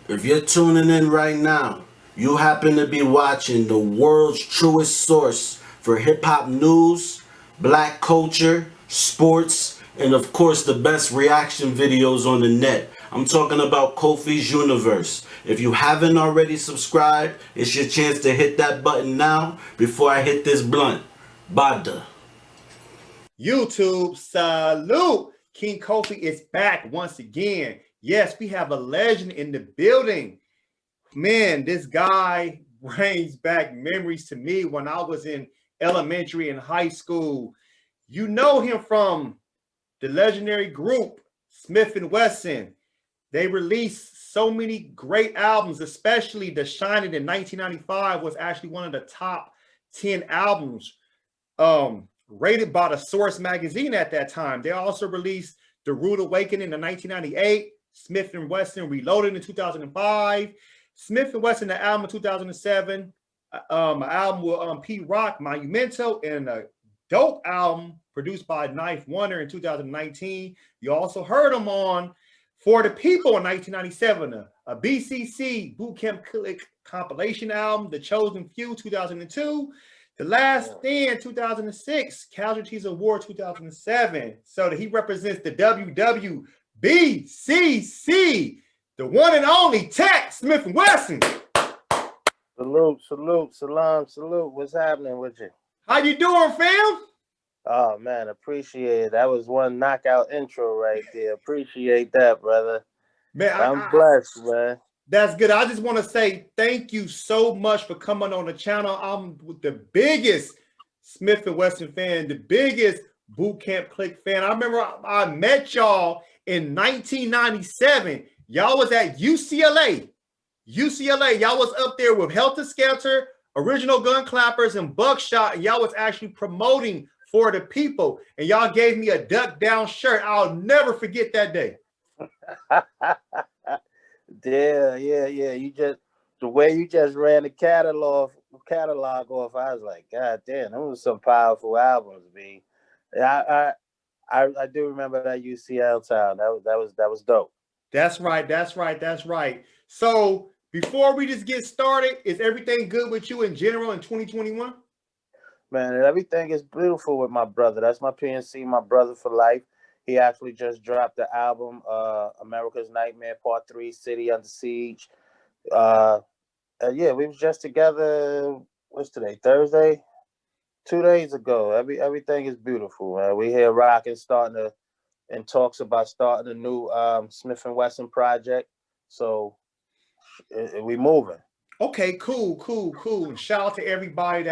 If you're tuning in right now, you happen to be watching the world's truest source for hip hop news, black culture, sports, and of course the best reaction videos on the net. I'm talking about Kofi's Universe. If you haven't already subscribed, it's your chance to hit that button now before I hit this blunt. Bada. YouTube, salute! King Kofi is back once again. Yes, we have a legend in the building. Man, this guy brings back memories to me when I was in elementary and high school. You know him from the legendary group Smif-N-Wessun. They released so many great albums, especially The Shining in 1995 was actually one of the top 10 albums rated by the Source magazine at that time. They also released The Rude Awakening in 1998, Smif-N-Wessun Reloaded in 2005, Smif-N-Wessun the album in 2007, an album with Pete Rock, Monumento, and a dope album produced by Knife Wonder in 2019. You also heard him on For the People in 1997, a BCC Bootcamp Clik compilation album, The Chosen Few 2002, The Last Stand 2006, Casualties of War 2007. So that he represents the WWBCC, the one and only TEK Smif-N-Wessun. Salute, salute, salam, salute. What's happening with you? How you doing, fam? Oh man, appreciate it. That was one knockout intro right there. Appreciate that, brother. Man, I'm blessed, man. That's good. I just want to say thank you so much for coming on the channel. I'm the biggest Smif-N-Wessun fan, the biggest Bootcamp Clik fan. I remember I met y'all in 1997. Y'all was at UCLA. Y'all was up there with Helter Skelter, Original Gun Clappers, and Buckshot. And y'all was actually promoting For the People. And y'all gave me a duck down shirt. I'll never forget that day. Yeah. You just the way you just ran the catalog off. I was like, God damn, those were some powerful albums, B. I do remember that UCL time. That was dope. That's right. So before we just get started, is everything good with you in general in 2021? Man, everything is beautiful with my brother. That's my PNC, my brother for life. He actually just dropped the album, America's Nightmare Part 3, City Under Siege. Yeah, we was just together, what's today, Thursday? 2 days ago. Everything is beautiful, man. We here rocking, in talks about starting a new Smif-N-Wessun project. So we moving. Okay, cool. And shout out to everybody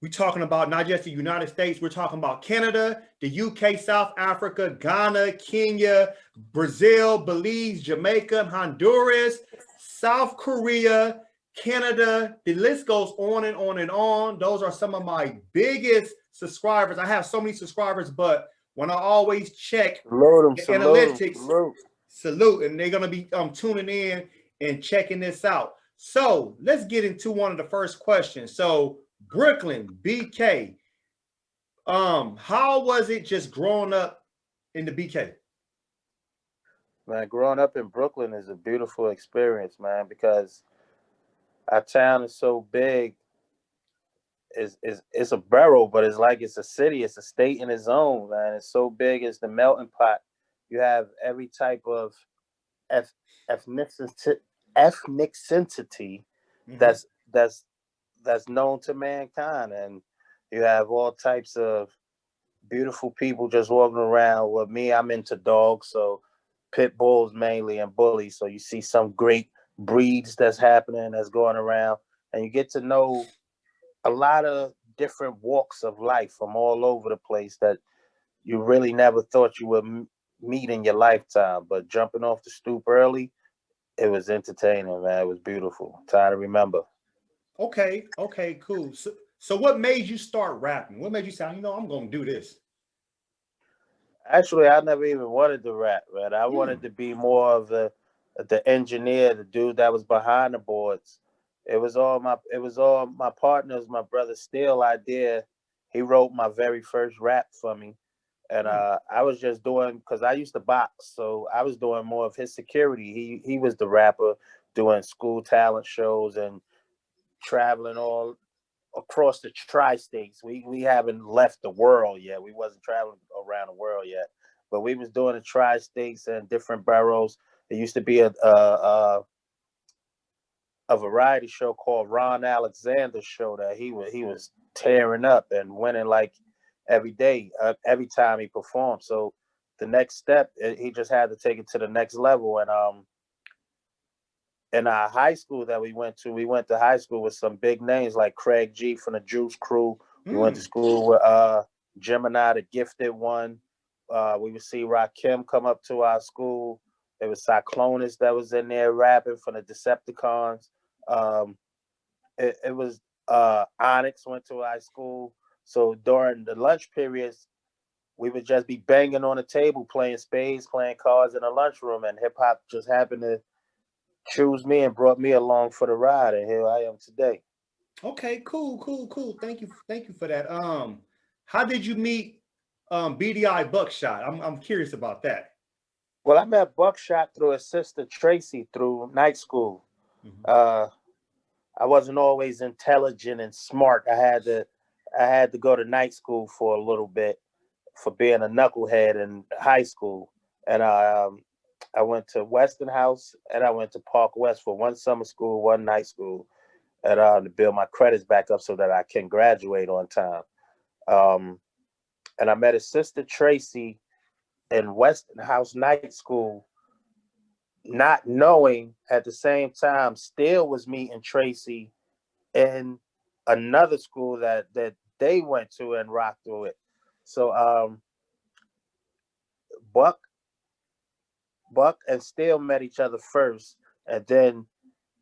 we're talking about not just the United States, we're talking about Canada, the UK, South Africa, Ghana, Kenya, Brazil, Belize, Jamaica, Honduras, South Korea, Canada. The list goes on and on and on. Those are some of my biggest subscribers. I have so many subscribers, but when I always check analytics, salute, and they're going to be tuning in and checking this out. So let's get into one of the first questions. So Brooklyn, BK. How was it just growing up in the BK? Man, growing up in Brooklyn is a beautiful experience, man, because our town is so big. It's a borough, but it's a city, it's a state in its own, man. It's so big, it's the melting pot. You have every type of ethnicity that's known to mankind, and you have all types of beautiful people just walking around. With me, I'm into dogs, so pit bulls mainly and bullies. So you see some great breeds that's going around, and you get to know a lot of different walks of life from all over the place that you really never thought you would meet in your lifetime. But jumping off the stoop early, it was entertaining, man. It was beautiful. Time to remember. Okay, cool. So what made you start rapping? What made you say, I'm going to do this? Actually, I never even wanted to rap, man. I wanted to be more of the engineer, the dude that was behind the boards. It was all my partner's, my brother Steele idea. He wrote my very first rap for me. And I was just doing, because I used to box, so I was doing more of his security. He was the rapper doing school talent shows and traveling all across the tri-states. We haven't left the world yet. We wasn't traveling around the world yet, but we was doing the tri-states and different boroughs. There used to be a variety show called Ron Alexander's show that he was tearing up and winning like every day, every time he performed. So the next step, he just had to take it to the next level. And in our high school that we went to high school with some big names like Craig G from the Juice Crew. We went to school with Gemini, the Gifted One. We would see Rakim come up to our school. There was Cyclonus that was in there rapping from the Decepticons. It was Onyx went to our school. So during the lunch periods, we would just be banging on the table, playing spades, playing cards in the lunchroom, and hip hop just happened to choose me and brought me along for the ride, and here I am today. Okay, cool. Thank you for that. How did you meet BDI Buckshot? I'm curious about that. Well, I met Buckshot through his sister Tracy through night school. I wasn't always intelligent and smart. I had to go to night school for a little bit for being a knucklehead in high school, and I went to Weston House and I went to Park West for one summer school, one night school, and to build my credits back up so that I can graduate on time. And I met his sister Tracy in Weston House Night School, not knowing at the same time Still was meeting Tracy in another school that they went to and rocked through it. So Buck and Still met each other first, and then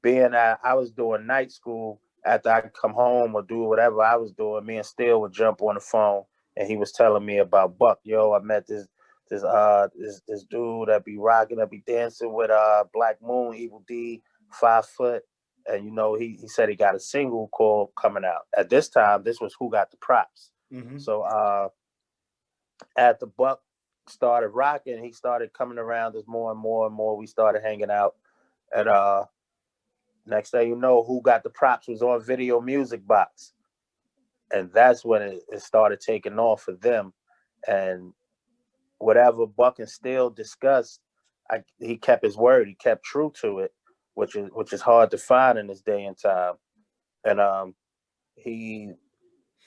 being I was doing night school, after I could come home or do whatever I was doing, me and Still would jump on the phone, and he was telling me about Buck. Yo, I met this dude that be rocking, that be dancing with Black Moon, Evil D, 5 foot, and he said he got a single called coming out. At this time, this was Who Got the Props. So after Buck started rocking, he started coming around us more and more and more. We started hanging out, and next thing you know, Who Got the Props was on Video Music Box. And that's when it started taking off for them. And whatever Buck and Still discussed, he kept his word. He kept true to it, which is hard to find in this day and time. And he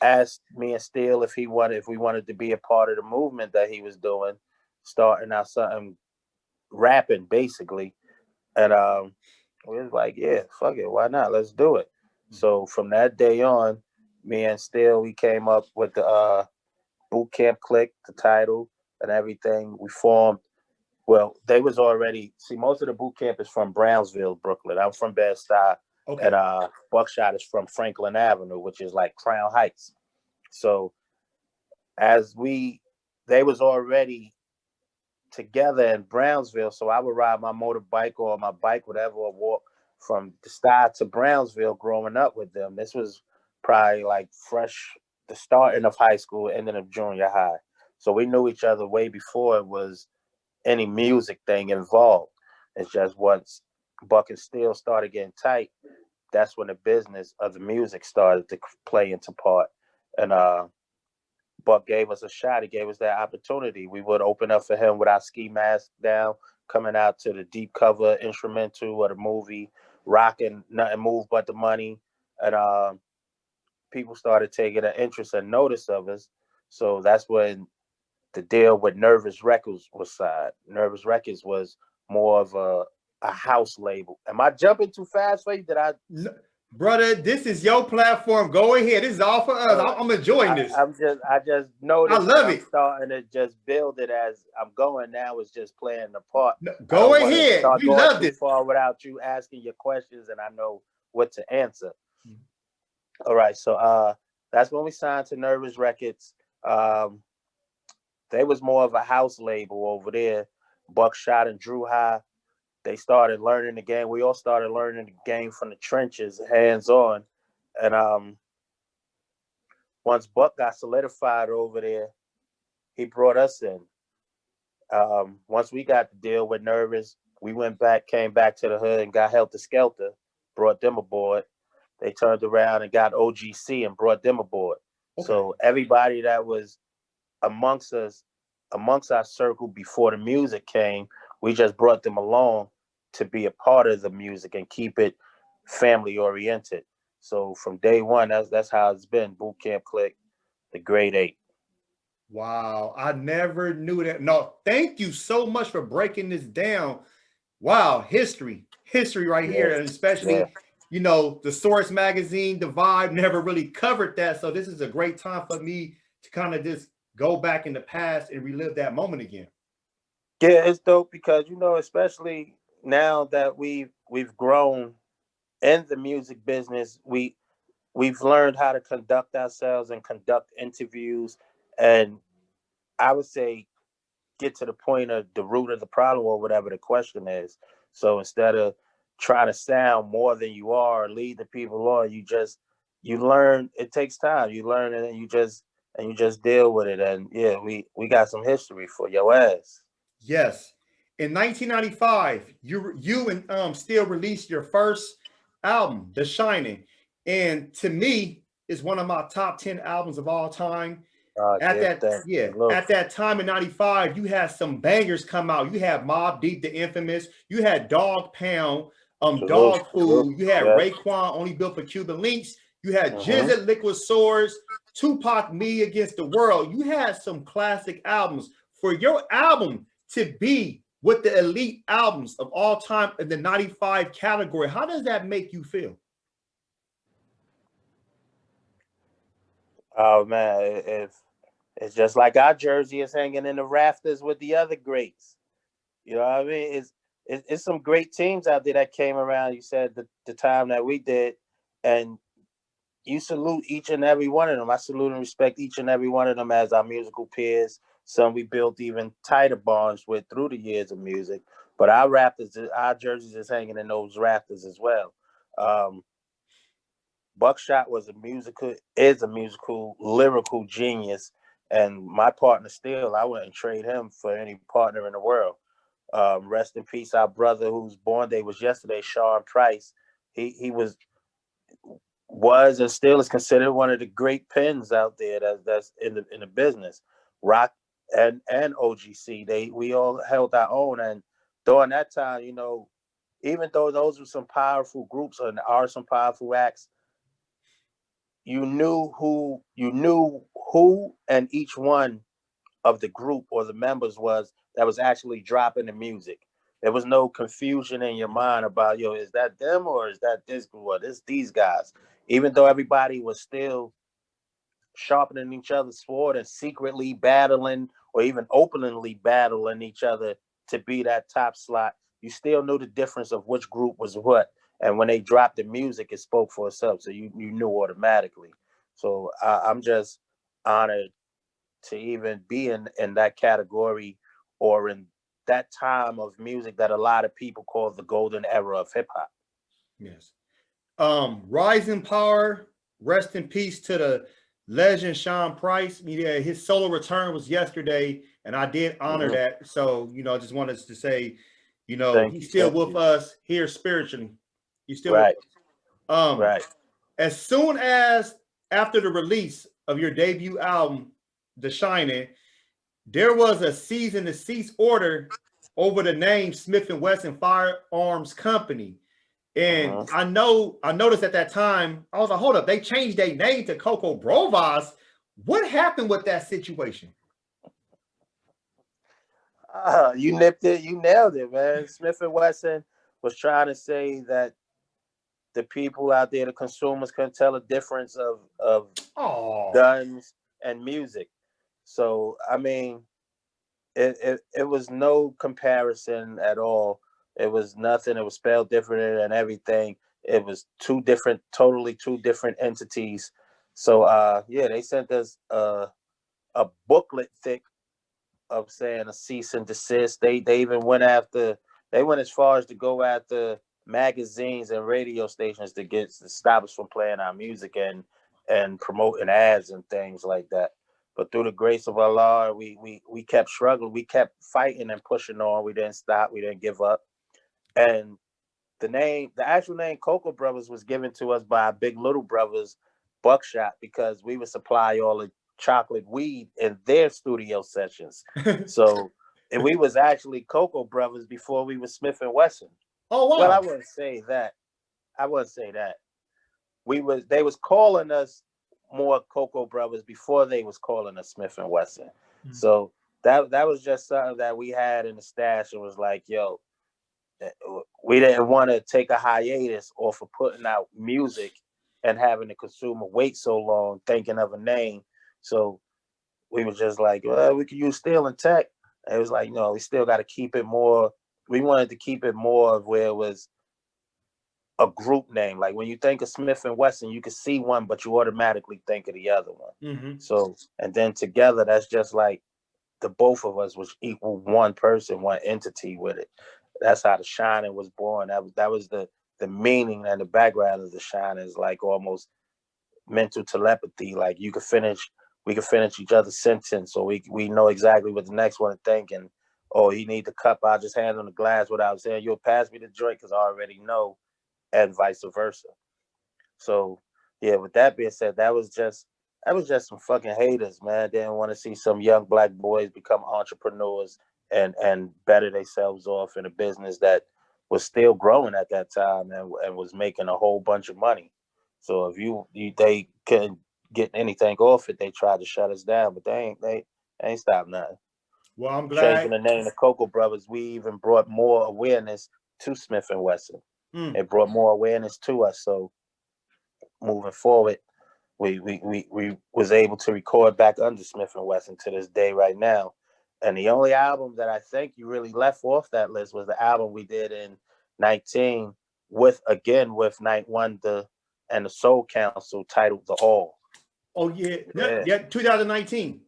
asked me and Still if we wanted to be a part of the movement that he was doing, starting out something rapping basically. And we was like, yeah, fuck it, why not? Let's do it. So from that day on, me and Still, we came up with the Boot Camp Clik, the title and everything. We formed. Well, they was already, most of the boot camp is from Brownsville, Brooklyn. I'm from Bed-Stuy. Okay. And Buckshot is from Franklin Avenue, which is like Crown Heights. So they was already together in Brownsville, so I would ride my motorbike or my bike, whatever, or walk from the Stuy to Brownsville growing up with them. This was probably like the starting of high school, ending of junior high. So we knew each other way before it was any music thing involved. It's just once Buck and Still started getting tight, that's when the business of the music started to play into part. And Buck gave us a shot. He gave us that opportunity. We would open up for him with our ski mask down, coming out to the deep cover instrumental of the movie, rocking Nothing Move But the Money. And people started taking an interest and notice of us. So that's when the deal with Nervous Records was signed. Nervous Records was more of a house label. Am I jumping too fast for you? No, brother, this is your platform. Go ahead. This is all for us. I'm enjoying this. I just noticed. I love it. I'm starting to just build it as I'm going now. It's just playing the part. No, go ahead. We love this. Far without you asking your questions, and I know what to answer. All right, so that's when we signed to Nervous Records. They was more of a house label over there. Buckshot and Drew High, they started learning the game. We all started learning the game from the trenches, hands on. And once Buck got solidified over there, he brought us in. Once we got the deal with Nervous, we came back to the hood and got Helter Skelter, brought them aboard. They turned around and got OGC and brought them aboard. Okay. So everybody that was amongst us, amongst our circle before the music came, we just brought them along to be a part of the music and keep it family oriented. So from day one, that's how it's been. Boot Camp Clik, the grade 8. Wow, I never knew that. No, thank you so much for breaking this down. Wow, history right here, and especially, you know, the Source magazine, the Vibe never really covered that. So this is a great time for me to kind of just go back in the past and relive that moment again. Yeah, it's dope because, you know, especially now that we've grown in the music business, we've learned how to conduct ourselves and conduct interviews, and I would say get to the point of the root of the problem or whatever the question is. So instead of trying to sound more than you are or lead the people on, you learn. It takes time. You learn it and you just deal with it. And yeah, we got some history for your ass. Yes. In 1995, you and Still released your first album, The Shining. And to me, is one of my top 10 albums of all time. At that time in 95, you had some bangers come out. You had Mobb Deep, the infamous, you had Dog Pound, Dog Food, you had Raekwon, Only Built for Cuban Links, you had Jizzit, Liquid Swords, Tupac, Me Against the World. You had some classic albums. For your album to be with the elite albums of all time in the 95 category, how does that make you feel? Oh man, if it's just like our jersey is hanging in the rafters with the other greats. You know what I mean? It's some great teams out there that came around. You said the time that we did, and you salute each and every one of them. I salute and respect each and every one of them as our musical peers. Some we built even tighter bonds with through the years of music. But our jerseys is hanging in those rafters as well. Buckshot is a musical, lyrical genius. And my partner still, I wouldn't trade him for any partner in the world. Rest in peace, our brother whose born day was yesterday, Sean Price. He was and still is considered one of the great pens out there that's in the business. Rock and OGC, we all held our own. And during that time, you know, even though those were some powerful groups and are some powerful acts, you knew who and each one of the group or the members was that was actually dropping the music. There was no confusion in your mind about, is that them or is that this group or these guys? Even though everybody was still sharpening each other's sword and secretly battling or even openly battling each other to be that top slot, you still knew the difference of which group was what. And when they dropped the music, it spoke for itself. So you knew automatically. So I'm just honored to even be in that category or in that time of music that a lot of people call the golden era of hip hop. Yes. Rise in power, rest in peace to the legend Sean Price. Yeah, his solo return was yesterday, and I did honor that. So, you know, I just wanted to say, you know, he's still with us here spiritually. He's still with us. Right. As soon as after the release of your debut album, The Shining, there was a cease and desist order over the name Smif-N-Wessun Firearms Company. And I noticed at that time, I was like, hold up, they changed their name to Coco Brovaz. What happened with that situation? You nipped it, you nailed it, man. Smif-N-Wessun was trying to say that the people out there, the consumers, couldn't tell the difference of guns and music. So, I mean, it was no comparison at all. It was nothing. It was spelled different and everything. It was totally two different entities. So, they sent us a booklet thick of saying a cease and desist. They even went as far as to go after magazines and radio stations to stop us from playing our music and promoting ads and things like that. But through the grace of Allah, we kept struggling. We kept fighting and pushing on. We didn't stop. We didn't give up. And the actual name Cocoa Brothers was given to us by our big little brothers, Buckshot, because we would supply all the chocolate weed in their studio sessions. So, and we was actually Cocoa Brothers before we were Smif-N-Wessun. Oh wow. Well, I wouldn't say that. They was calling us more Cocoa Brothers before they was calling us Smif-N-Wessun. So that was just something that we had in the stash and was like, yo, we didn't want to take a hiatus off of putting out music and having the consumer wait so long thinking of a name. So we were just like, well, we could use Steel and Tech. And it was like, no, we still got to keep it more. We wanted to keep it more of where it was a group name. Like when you think of Smif-N-Wessun, you can see one, but you automatically think of the other one. So, and then together, that's just like the both of us was equal one person, one entity with it. That's how the Shining was born. That was the meaning and the background of the Shining is like almost mental telepathy. Like we could finish each other's sentence, or we know exactly what the next one is thinking. Oh, he need the cup, I'll just hand him the glass without saying, you'll pass me the drink because I already know, and vice versa. So yeah, with that being said, that was just some fucking haters, man. They didn't want to see some young black boys become entrepreneurs and better themselves off in a business that was still growing at that time and was making a whole bunch of money. So if they couldn't get anything off it, they tried to shut us down, but they ain't stopped nothing. Well, I'm glad. Changing the name to Cocoa Brothers, we even brought more awareness to Smif-N-Wessun. It brought more awareness to us. So moving forward, we was able to record back under Smif-N-Wessun to this day right now. And the only album that I think you really left off that list was the album we did in 19 with Night Wonder and the Soul Council, titled The All. Oh yeah. 2019.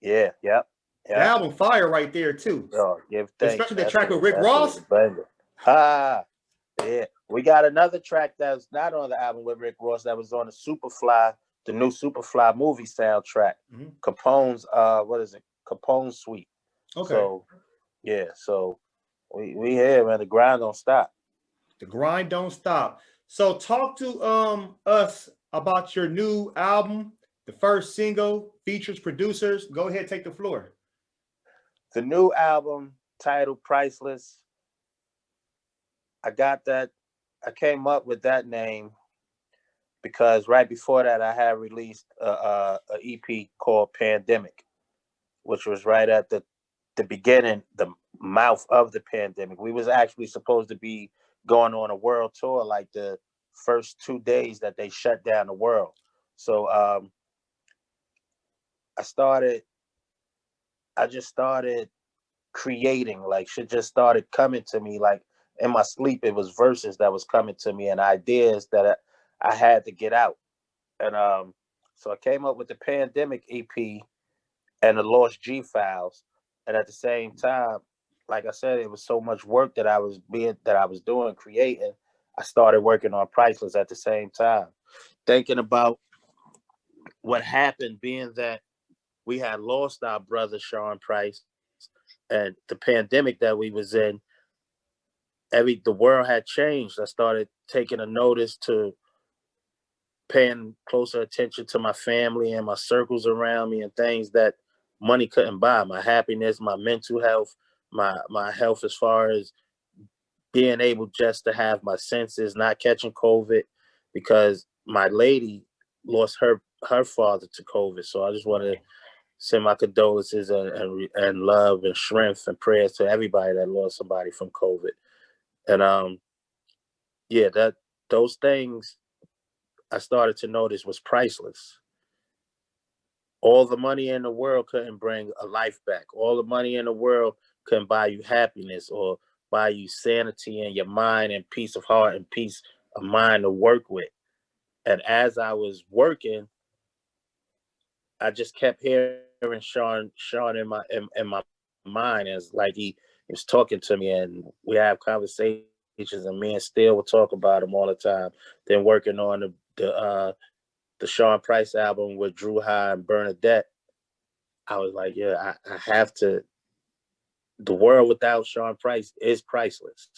Yeah, yep. The album fire right there too. Oh, give thanks. Especially the track with Rick Ross. Yeah. We got another track that's not on the album with Rick Ross that was on the new Superfly movie soundtrack. Capone's Capone Suite. Okay. So yeah, so we here, man. The grind don't stop. The grind don't stop. So talk to us about your new album, the first single, features, producers. Go ahead, take the floor. The new album titled Priceless. I came up with that name because right before that I had released a EP called Pandemic, which was right at the beginning, the mouth of the pandemic. We was actually supposed to be going on a world tour like the first 2 days that they shut down the world. So I just started creating, like shit just started coming to me. Like in my sleep, it was verses that was coming to me and ideas that I had to get out. And so I came up with the Pandemic EP and the Lost G Files. And at the same time, like I said, it was so much work that I was doing, creating. I started working on Priceless at the same time, thinking about what happened, being that we had lost our brother Sean Price, and the pandemic that we was in. The world had changed. I started taking a notice to paying closer attention to my family and my circles around me and things that money couldn't buy. My happiness, my mental health, my health as far as being able just to have my senses, not catching COVID, because my lady lost her father to COVID. So I just want to send my condolences and love and strength and prayers to everybody that lost somebody from COVID. And those things I started to notice was priceless. All the money in the world couldn't bring a life back. All the money in the world couldn't buy you happiness or buy you sanity in your mind and peace of heart and peace of mind to work with. And as I was working, I just kept hearing Sean in my mind, as like he was talking to me, and we have conversations, and me and Steele will talk about him all the time. Then working on the Sean Price album with Drew High and Bernadette, I was like, yeah, I have to. The world without Sean Price is priceless.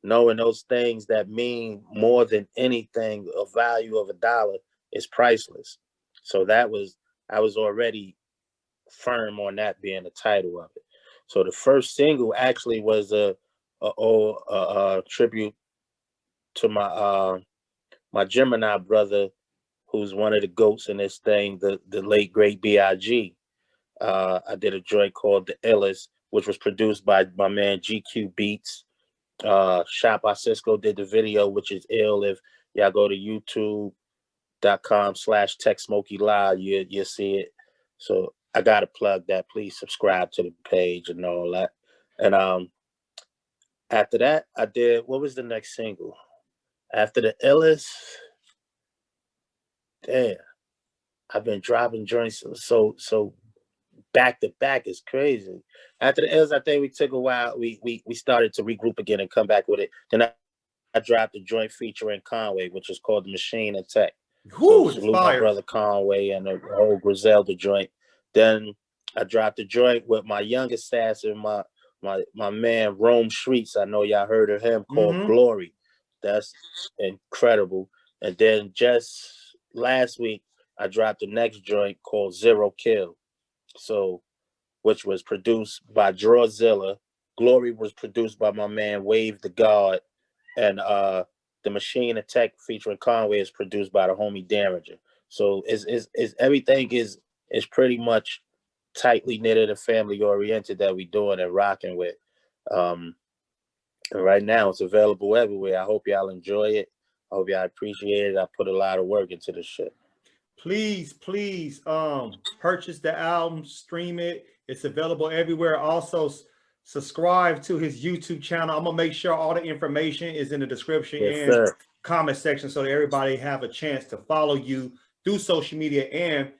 Knowing those things that mean more than anything, a value of $1 is priceless. So I was already firm on that being the title of it. So the first single actually was a tribute to my Gemini brother, who's one of the goats in this thing, the late great Big. I did a joint called The Illest, which was produced by my man GQ Beats. Shop by Cisco did the video, which is ill. If y'all go to youtube.com/Tech Smokey Live, you'll see it. So I gotta plug that. Please subscribe to the page and all that. And after that, I did, what was the next single? After The Illest, damn, I've been dropping joints so back to back is crazy. After The Illest, I think we took a while. We started to regroup again and come back with it. Then I dropped a joint featuring Conway, which is called The Machine and Tech. So Whoo, it's salute my fire. brother Conway and the whole Griselda joint. Then I dropped a joint with my youngest assassin, my man Rome Streets. I know y'all heard of him, called Glory. That's incredible. And then just last week, I dropped the next joint called Zero Kill. So, which was produced by Drawzilla. Glory was produced by my man Wave the God. And the Machine Attack featuring Conway is produced by the homie Derringer. So is everything is pretty much tightly knitted and family oriented that we doing and rocking with. And right now it's available everywhere. I hope y'all enjoy it. I hope y'all appreciate it. I put a lot of work into this shit. Please purchase the album, stream it. It's available everywhere. Also subscribe to his YouTube channel. I'm gonna make sure all the information is in the description and comment section so that everybody have a chance to follow you through social media and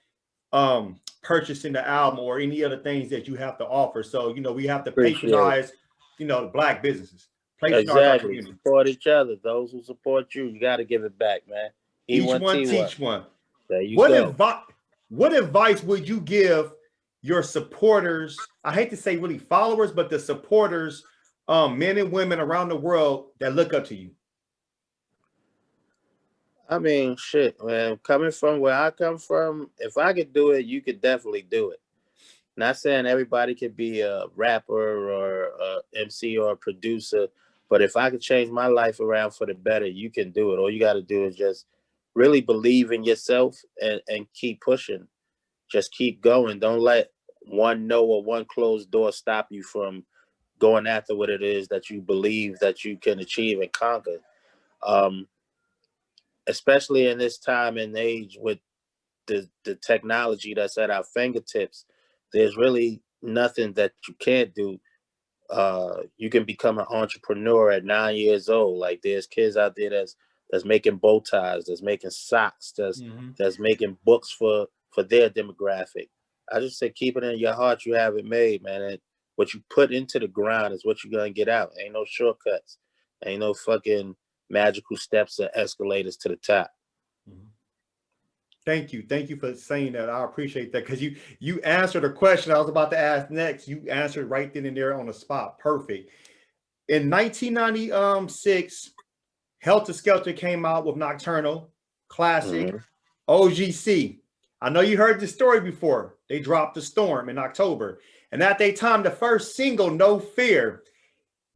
purchasing the album or any other things that you have to offer. So we have to patronize the Black businesses. Exactly. Support each other. Those who support you, you got to give it back, man. Each one teach one. There you go. What advice would you give your supporters? I hate to say really followers, but the supporters, men and women around the world that look up to you. I mean, shit, man. Coming from where I come from, if I could do it, you could definitely do it. Not saying everybody could be a rapper or a MC or a producer, but if I could change my life around for the better, you can do it. All you got to do is just really believe in yourself and keep pushing. Just keep going. Don't let one no or one closed door stop you from going after what it is that you believe that you can achieve and conquer. Especially in this time and age with the technology that's at our fingertips, there's really nothing that you can't do. You can become an entrepreneur at 9 years old. Like there's kids out there that's making bow ties, that's making socks, that's making books for their demographic. I just say keep it in your heart. You have it made, man. And what you put into the ground is what you're gonna get out. Ain't no shortcuts. Ain't no fucking magical steps or escalators to the top. Thank you for saying that. I appreciate that because you answered a question I was about to ask next. You answered right then and there on the spot. Perfect. In 1996, Helter Skelter came out with Nocturnal, classic. OGC. I know you heard this story before. They dropped The Storm in October. And at that time, the first single, No Fear.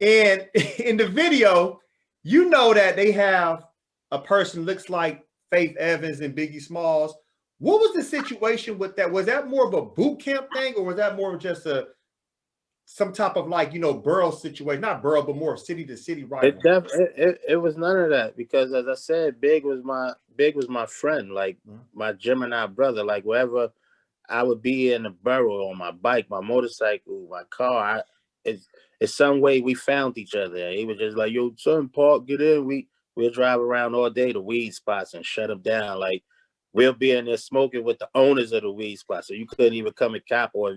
And in the video, you know that they have a person looks like Faith Evans and Biggie Smalls. What was the situation with that? Was that more of a boot camp thing, or was that more of just some type of borough situation? Not borough, but more city to city rivalry. It was none of that because, as I said, Big was my friend, like my Gemini brother. Like wherever I would be in the borough on my bike, my motorcycle, my car, it's some way we found each other. He was just like, "Yo, son, Park, get in." We'll drive around all day to weed spots and shut them down. Like we'll be in there smoking with the owners of the weed spots, so you couldn't even come and cop. Or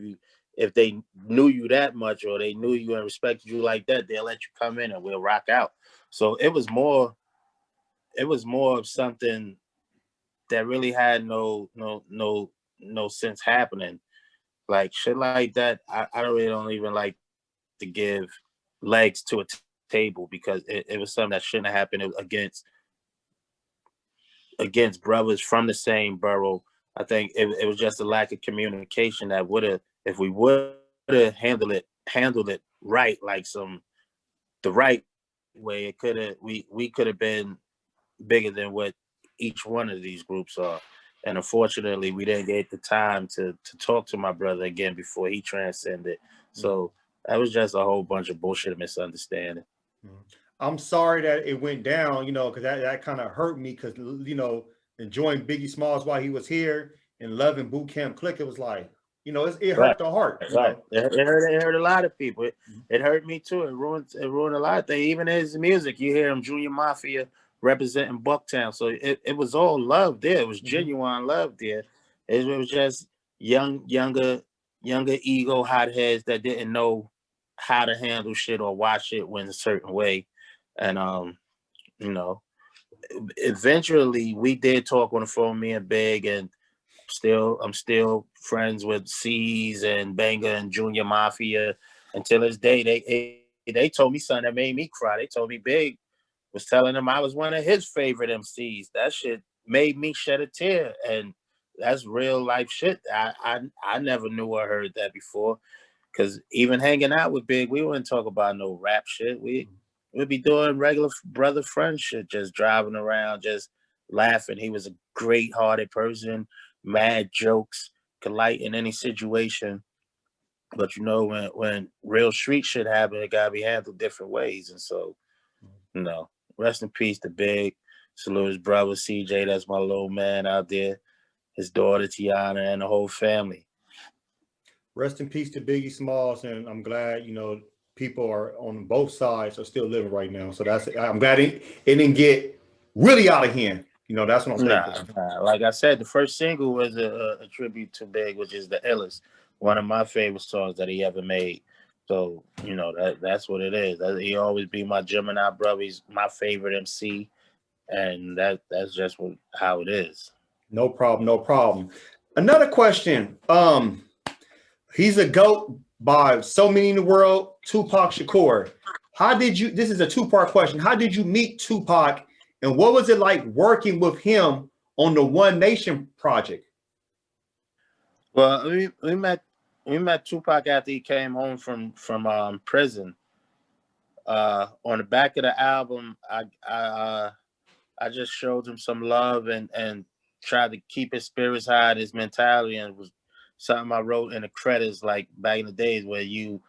if they knew you that much, or they knew you and respected you like that, they'll let you come in and we'll rock out. So it was more of something that really had no sense happening. Like shit like that, I really don't even like to give legs to a table because it was something that shouldn't have happened. It was against brothers from the same borough. I think it was just a lack of communication that would have, if we would have handled it right, like the right way, it could have we could have been bigger than what each one of these groups are. And unfortunately, we didn't get the time to talk to my brother again before he transcended. So that was just a whole bunch of bullshit and misunderstanding. I'm sorry that it went down, you know, because that kind of hurt me because, you know, enjoying Biggie Smalls while he was here and loving Boot Camp Clik, it was like, you know, it hurt the heart. You know? It hurt a lot of people. It hurt me too. It ruined a lot of things. Even his music, you hear him Junior Mafia representing Bucktown. So it was all love there. It was genuine love there. It was just younger ego hotheads that didn't know how to handle shit or watch it went a certain way. And you know, eventually we did talk on the phone, me and Big, and I'm still friends with C's and Banger and Junior Mafia. Until this day, they told me something that made me cry. They told me Big was telling them I was one of his favorite MCs. That shit made me shed a tear, and that's real life shit. I never knew or heard that before. Because even hanging out with Big, we wouldn't talk about no rap shit. We'd be doing regular brother friend shit, just driving around, just laughing. He was a great-hearted person, mad jokes, could lighten any situation. But you know, when real street shit happen, it gotta be handled different ways. And so, you know, rest in peace to Big. Salute his brother CJ, that's my little man out there. His daughter Tiana and the whole family. Rest in peace to Biggie Smalls, and I'm glad, you know, people are on both sides are still living right now. So I'm glad it didn't get really out of hand. You know, that's what I'm saying. Nah. Like I said, the first single was a tribute to Big, which is the illest, one of my favorite songs that he ever made. So, you know, that's what it is. He always be my Gemini brother. He's my favorite MC, and that's just how it is. No problem. Another question. He's a GOAT by so many in the world, Tupac Shakur. This is a two-part question. How did you meet Tupac, and what was it like working with him on the One Nation project? Well, we met Tupac after he came home from prison. On the back of the album, I just showed him some love and tried to keep his spirits high, his mentality, and it was something I wrote in the credits, like back in the days where you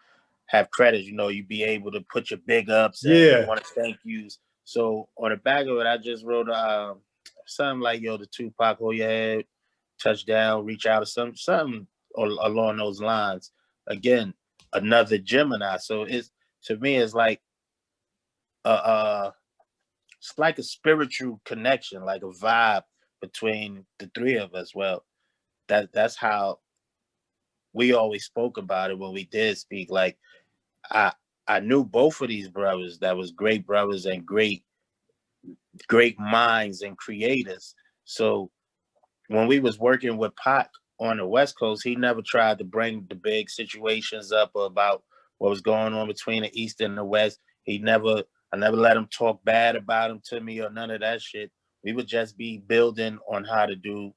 have credits, you know, you be able to put your big ups and want to thank yous. So on the back of it, I just wrote something like, yo, the Tupac, hold your head, touchdown, reach out, or something along those lines. Again, another Gemini. So to me, it's like it's like a spiritual connection, like a vibe between the three of us. Well, that's how we always spoke about it when we did speak. Like I knew both of these brothers that was great brothers and great minds and creators. So when we was working with Pac on the West Coast, he never tried to bring the big situations up about what was going on between the East and the West. I never let him talk bad about him to me or none of that shit. We would just be building on how to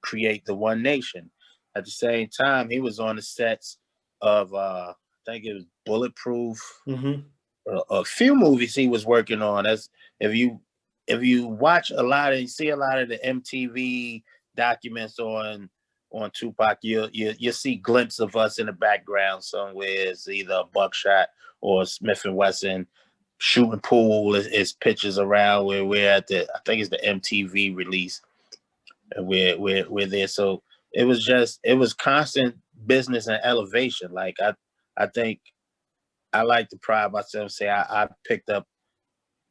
create the One Nation. At the same time, he was on the sets of I think it was Bulletproof. A few movies he was working on. As if you watch a lot and see a lot of the MTV documents on Tupac, you'll see glimpses of us in the background somewhere. It's either a buckshot or Smif-N-Wessun shooting pool. Is pictures around where we're at I think it's the MTV release. And we're there. So it was constant business and elevation. Like I think I like to pride myself and say I picked up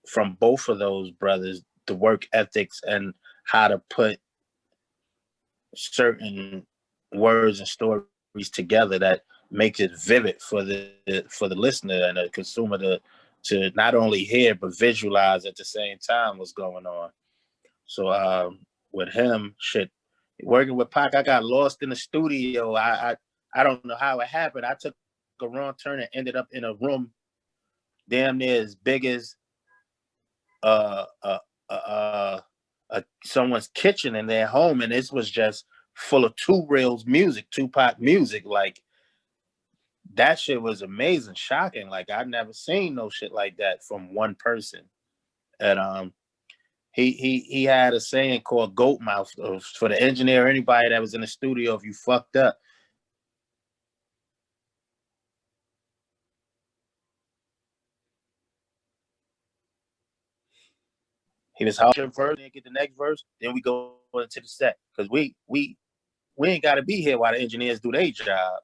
from both of those brothers the work ethics and how to put certain words and stories together that makes it vivid for the listener and the consumer to not only hear but visualize at the same time what's going on. So with him, working with Pac, I got lost in the studio. I I don't know how it happened. I took a wrong turn and ended up in a room damn near as big as uh, uh, uh, someone's kitchen in their home, and this was just full of Two Reel's music, Tupac music. Like that shit was amazing, shocking. Like I'd never seen no shit like that from one person. And he had a saying called "goat mouth" for the engineer, anybody that was in the studio. If you fucked up, he was hollering first, then get the next verse, then we go into the set because we ain't got to be here while the engineers do their job.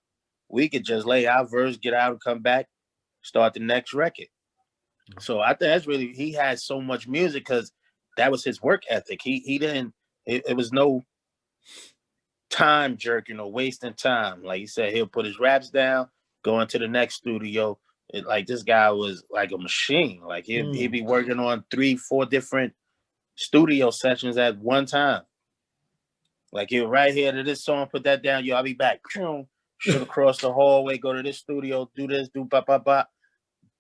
We could just lay our verse, get out, and come back, start the next record. So I think that's really, he had so much music because that was his work ethic. He didn't. It was no time jerking or wasting time. Like he said, he'll put his raps down, go into the next studio. Like this guy was like a machine. Like he'd be working on 3-4 different studio sessions at one time. Like he'll right here to this song, put that down. Yo, I'll be back. Shoot across the hallway, go to this studio, do this, do ba ba ba.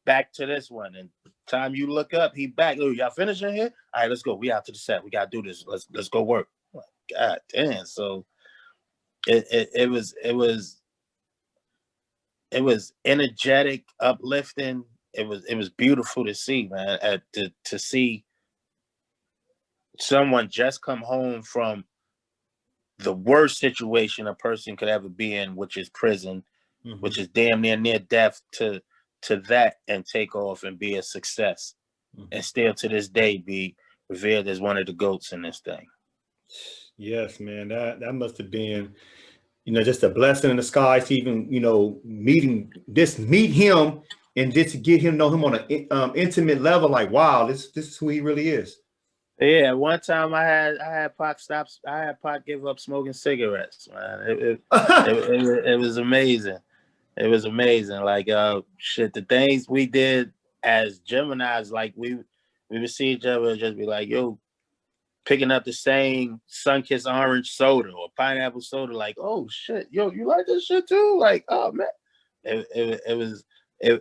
Back to this one. And time you look up, he back. Oh, y'all finishing here? All right, let's go. We out to the set. We gotta do this. Let's go work. God damn. So it was energetic, uplifting. It was beautiful to see, man. To see someone just come home from the worst situation a person could ever be in, which is prison, which is damn near death, to that and take off and be a success, and still to this day be revered as one of the GOATs in this thing. Yes, man, that must have been, just a blessing in the skies to even, meet him and just to get him, know him on an intimate level. Like, wow, this is who he really is. Yeah, one time I had Pac give up smoking cigarettes, man. It was amazing. It was amazing. Like shit, the things we did as Geminis, like we would see each other and just be like, yo, picking up the same Sunkist orange soda or pineapple soda, like, oh shit, yo, you like this shit too? Like, oh man. It was to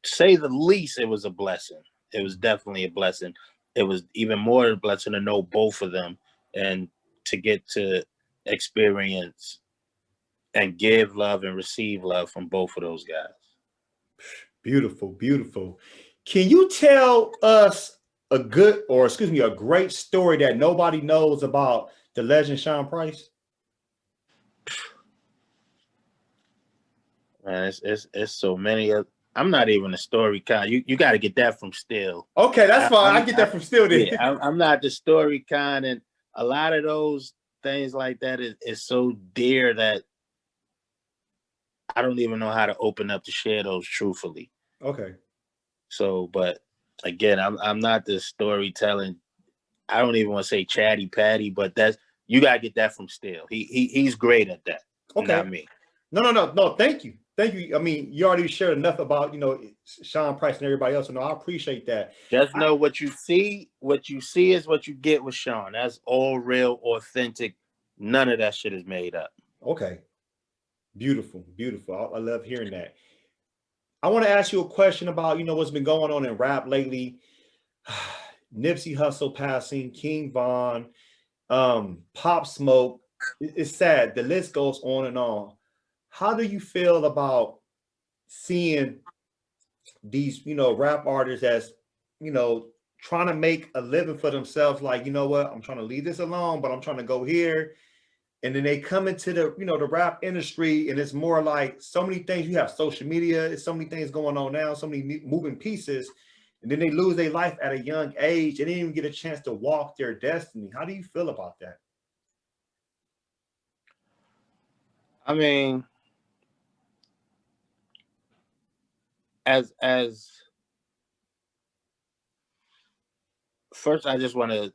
say the least, it was a blessing. It was definitely a blessing. It was even more a blessing to know both of them and to get to experience and give love and receive love from both of those guys. Beautiful, beautiful. Can you tell us a great story that nobody knows about the legend Sean Price? Man, it's so many. I'm not even a story kind. You got to get that from Still. Okay, that's fine. I get that from Still. Then. Yeah, I'm not the story kind, and a lot of those things like that is so dear that I don't even know how to open up to share those truthfully. Okay. So, but again, I'm not the storytelling. I don't even want to say chatty patty, but you gotta get that from Still. He's great at that. Okay. Not me. No. Thank you. I mean, you already shared enough about Sean Price and everybody else. So no, I appreciate that. Just know what you see. What you see is what you get with Sean. That's all real, authentic. None of that shit is made up. Okay. Beautiful. I love hearing that. I want to ask you a question about, what's been going on in rap lately. Nipsey Hussle passing, King Von, Pop Smoke. It's sad. The list goes on and on. How do you feel about seeing these, rap artists as, trying to make a living for themselves? Like, you know what? I'm trying to leave this alone, but I'm trying to go here. And then they come into the, the rap industry, and it's more like so many things. You have social media, there's so many things going on now, so many moving pieces, and then they lose their life at a young age. They didn't even get a chance to walk their destiny. How do you feel about that? I mean, as first, I just want to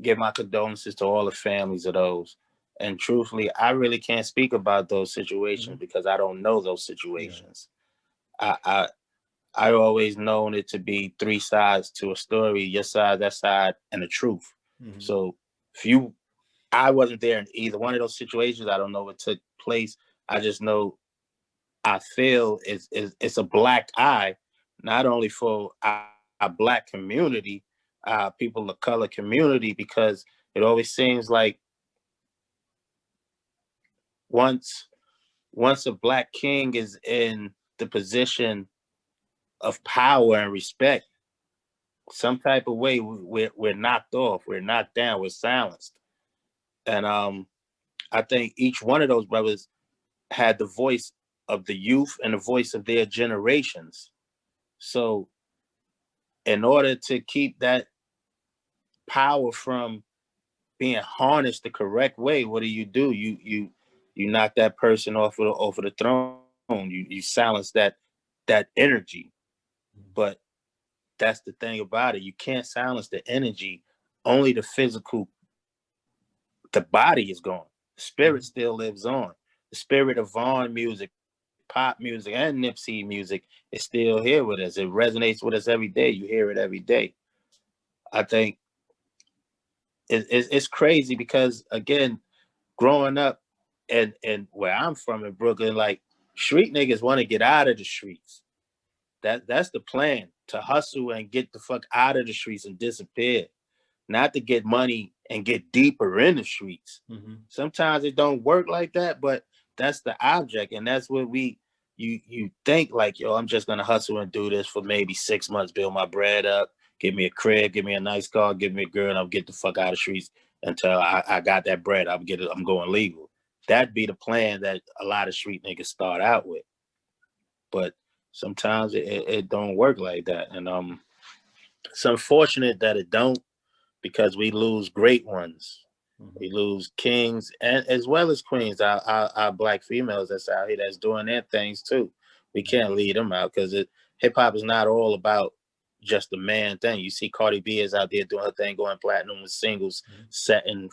give my condolences to all the families of those. And truthfully, I really can't speak about those situations because I don't know those situations. Yeah. I always known it to be 3 sides to a story: your side, that side, and the truth. So I wasn't there in either one of those situations. I don't know what took place. I just know I feel it's a black eye, not only for our black community, people of color community, because it always seems like once a black king is in the position of power and respect, some type of way we're knocked off, we're knocked down, we're silenced. And I think each one of those brothers had the voice of the youth and the voice of their generations. So in order to keep that power from being harnessed the correct way, what do? You knock that person off of the throne. You silence that energy. But that's the thing about it. You can't silence the energy. Only the physical, the body is gone. The spirit still lives on. The spirit of Vaughn music, pop music, and Nipsey music is still here with us. It resonates with us every day. You hear it every day. I think it's crazy because, again, growing up and where I'm from in Brooklyn, like, street niggas want to get out of the streets. That's the plan, to hustle and get the fuck out of the streets and disappear, not to get money and get deeper in the streets. Sometimes it don't work like that, but that's the object, and that's what you think, like, yo, I'm just gonna hustle and do this for maybe 6 months, build my bread up, give me a crib, give me a nice car, give me a girl, and I'll get the fuck out of the streets until I got that bread. I'm going legal. That'd be the plan that a lot of street niggas start out with, but sometimes it don't work like that, and it's unfortunate that it don't, because we lose great ones. We lose kings and as well as queens. Our black females that's out here that's doing their things too. We can't leave them out, because hip hop is not all about just the man thing. You see Cardi B is out there doing her thing, going platinum with singles, setting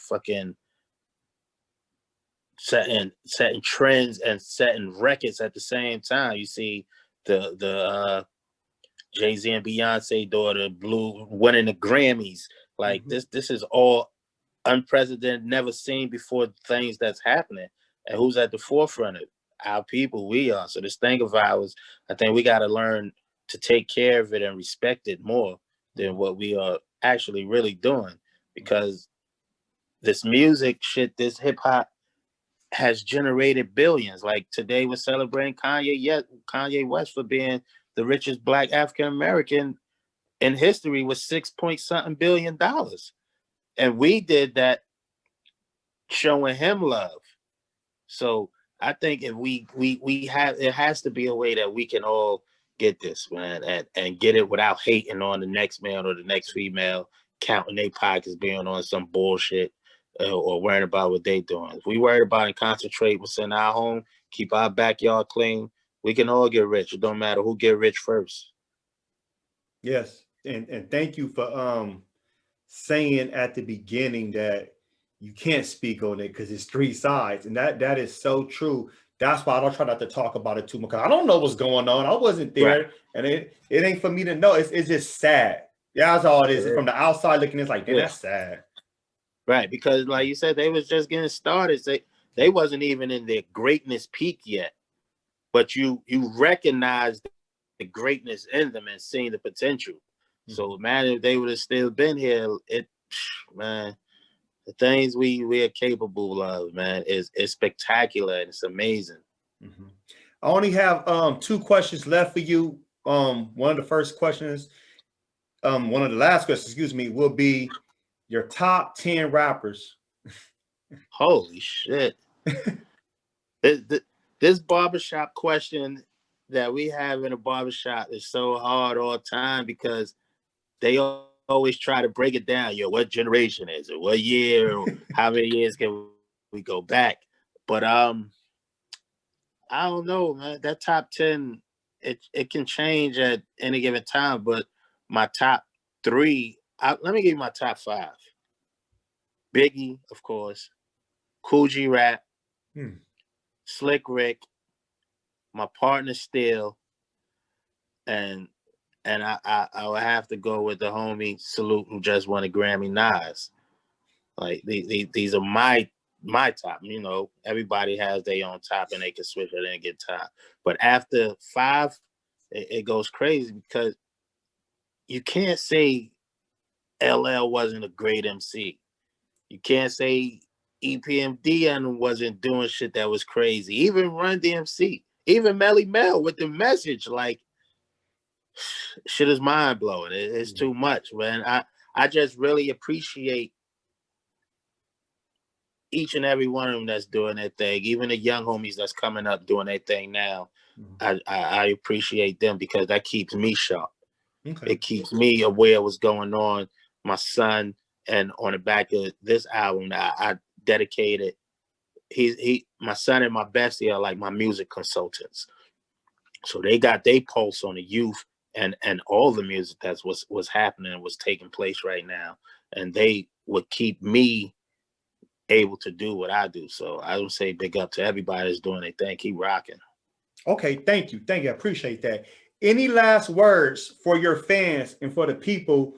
trends and setting records at the same time. You see the Jay-Z and Beyonce daughter Blue winning the Grammys. Like, this is all unprecedented, never seen before things that's happening. And who's at the forefront of it? Our people, we are. So this thing of ours, I think we got to learn to take care of it and respect it more than what we are actually really doing. Because this music shit, this hip hop has generated billions. Like today we're celebrating Kanye West for being the richest black African American in history with $6 billion. And we did that showing him love. So I think if we have, it has to be a way that we can all get this, man, and get it without hating on the next man or the next female, counting their pockets, being on some bullshit, or worrying about what they doing. If we worried about and concentrate what's in our home, keep our backyard clean, we can all get rich. It don't matter who get rich first. Yes, and thank you for saying at the beginning that you can't speak on it because it's three sides, and that is so true. That's why I don't try not to talk about it too much, because I don't know what's going on. I wasn't there, right. And it ain't for me to know. It's just sad. Yeah, that's all it is. From the outside looking, it's like, damn, that's sad. Right, because like you said, they was just getting started. They wasn't even in their greatness peak yet, but you recognized the greatness in them and seeing the potential. So man, if they would have still been here, man, the things we are capable of, man, is spectacular and it's amazing. I only have 2 questions left for you. One of the first questions, one of the last questions, excuse me, will be your top 10 rappers. Holy shit. This barbershop question that we have in a barbershop is so hard all the time, because they always try to break it down. Yo, what generation is it? What year? Or how many years can we go back? But I don't know, man. That top 10, it can change at any given time. But my top 3, let me give you my top 5. Biggie, of course. Kool G Rap. Slick Rick. My partner Still. And I would have to go with the homie Salute, who just won a Grammy, Nas. Like these are my my top. You know, everybody has their own top and they can switch it and get top. But after 5, it goes crazy because you can't say LL wasn't a great MC. You can't say EPMD and wasn't doing shit that was crazy. Even Run DMC, even Melly Mel with the message, like shit is mind blowing. It's too much, man. I just really appreciate each and every one of them that's doing their thing. Even the young homies that's coming up doing their thing now. I appreciate them because that keeps me sharp. Okay. It keeps me aware of what's going on. My son, and on the back of this album that I dedicated, my son and my bestie are like my music consultants. So they got their pulse on the youth and all the music that's what's happening and what's taking place right now. And they would keep me able to do what I do. So I would say big up to everybody that's doing their thing. Keep rocking. Okay, thank you. I appreciate that. Any last words for your fans and for the people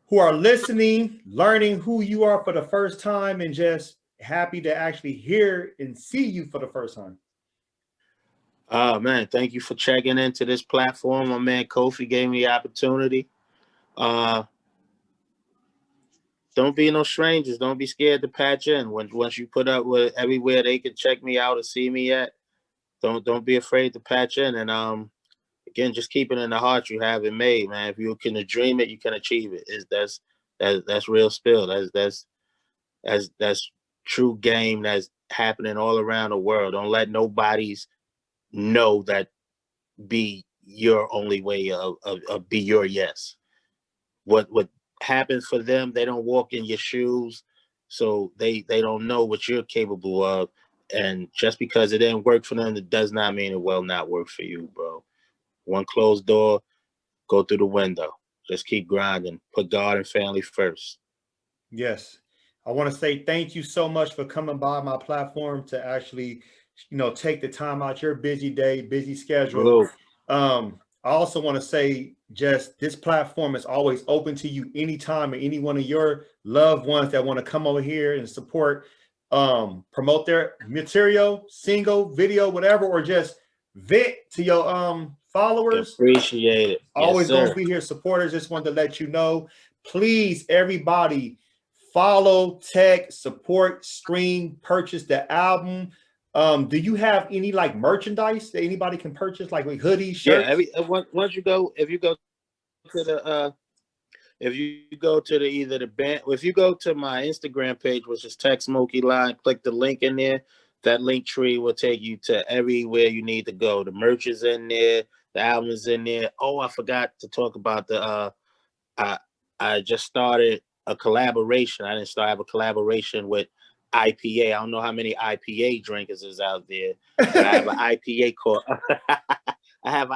who are listening, learning who you are for the first time, and just happy to actually hear and see you for the first time? Man, thank you for checking into this platform. My man Kofi gave me the opportunity. Don't be no strangers. Don't be scared to patch in. Once you put up with everywhere they can check me out or see me at, don't be afraid to patch in. And again, just keep it in the heart you have it made, man. If you can dream it, you can achieve it. That's real spill. That's true game that's happening all around the world. Don't let nobody's know that be your only way of be your yes. What happens for them, they don't walk in your shoes, so they don't know what you're capable of. And just because it didn't work for them, it does not mean it will not work for you, bro. One closed door, go through the window. Just keep grinding. Put God and family first. Yes. I want to say thank you so much for coming by my platform to actually, take the time out your busy day, busy schedule. Hello. I also want to say just this platform is always open to you anytime, or any one of your loved ones that want to come over here and support, promote their material, single, video, whatever, or just vent to your followers. Appreciate it. Always going to be here, supporters. Just wanted to let you know, please, everybody, follow, TEK, support, stream, purchase the album. Do you have any like merchandise that anybody can purchase, like hoodies, shirts? Yeah, once you go, if you go to the either the band, if you go to my Instagram page, which is TEK Smokey Line, click the link in there. That link tree will take you to everywhere you need to go. The merch is in there, the album is in there. Oh, I forgot to talk about the I just started a collaboration. I have a collaboration with IPA. I don't know how many IPA drinkers is out there, but I have an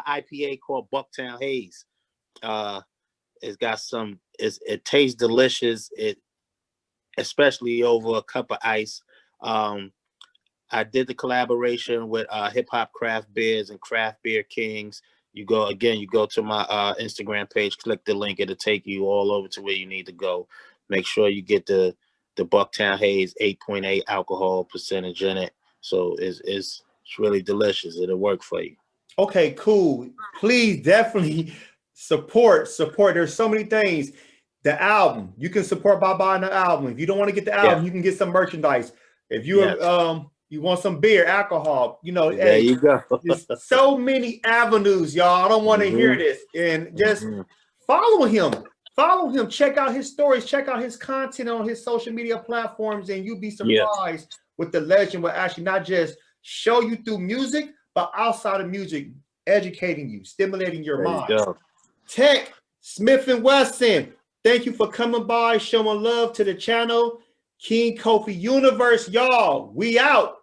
IPA called Bucktown Haze. It's got it tastes delicious. Especially over a cup of ice. I did the collaboration with Hip Hop Craft Beers and Craft Beer Kings. You go to my Instagram page, click the link, it'll take you all over to where you need to go. Make sure you get the Bucktown Haze 8.8 alcohol percentage in it. So it's really delicious. It'll work for you. Okay, cool. Please definitely support. There's so many things. The album, you can support by buying the album. If you don't want to get the album, you can get some merchandise. If you you want some beer, alcohol, there you go. There's so many avenues, y'all. I don't want to hear this. And just follow him. Check out his stories. Check out his content on his social media platforms, and you'll be surprised with the legend will actually not just show you through music, but outside of music, educating you, stimulating your mind. TEK, Smif-N-Wessun, thank you for coming by, showing love to the channel. King Kofi Universe, y'all. We out.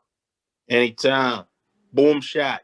Anytime. Boom shot.